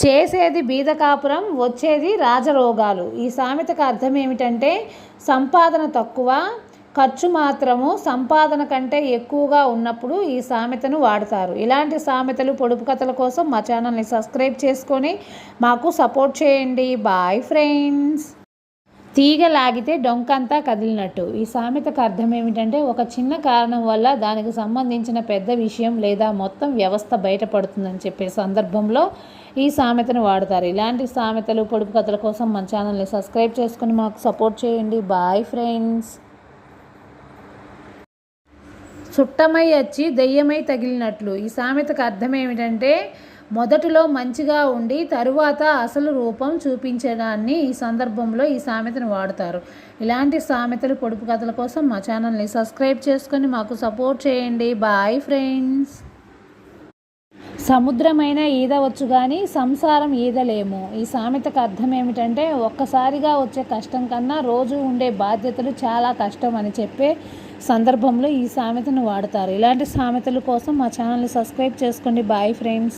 చేసేది బీద కాపురం, వచ్చేది రాజరోగాలు. ఈ సామెతకు అర్థం ఏమిటంటే సంపాదన తక్కువ, ఖర్చు మాత్రము సంపాదన కంటే ఎక్కువగా ఉన్నప్పుడు ఈ సామెతను వాడతారు. ఇలాంటి సామెతలు, పొడుపు కథల కోసం మా ఛానల్ని సబ్స్క్రైబ్ చేసుకొని మాకు సపోర్ట్ చేయండి. Bye friends. తీగ లాగితే డొంకంతా కదిలినట్టు. ఈ సామెతకు అర్థం ఏమిటంటే ఒక చిన్న కారణం వల్ల దానికి సంబంధించిన పెద్ద విషయం లేదా మొత్తం వ్యవస్థ బయటపడుతుందని చెప్పే సందర్భంలో ఈ సామెతను వాడతారు. ఇలాంటి సామెతలు, పొడుపు కథల కోసం మన ఛానల్ని సబ్స్క్రైబ్ చేసుకుని మాకు సపోర్ట్ చేయండి. Bye friends. చుట్టమై వచ్చి దెయ్యమై తగిలినట్లు. ఈ సామెతకు అర్థం ఏమిటంటే మొదటిలో మంచిగా ఉండి తరువాత అసలు రూపం చూపించడాన్ని ఈ సందర్భంలో ఈ సామెతను వాడతారు. ఇలాంటి సామెతలు, పొడుపు కథల కోసం మా ఛానల్ని సబ్స్క్రైబ్ చేసుకొని మాకు సపోర్ట్ చేయండి. Bye friends. సముద్రమైన ఈదవచ్చు కానీ సంసారం ఈదలేము. ఈ సామెతకు అర్థం ఏమిటంటే ఒక్కసారిగా వచ్చే కష్టం కన్నా రోజు ఉండే బాధ్యతలు చాలా కష్టం అని చెప్పే సందర్భంలో ఈ సామెతను వాడతారు. ఇలాంటి సామెతల కోసం మా ఛానల్ని సబ్స్క్రైబ్ చేసుకోండి. Bye friends.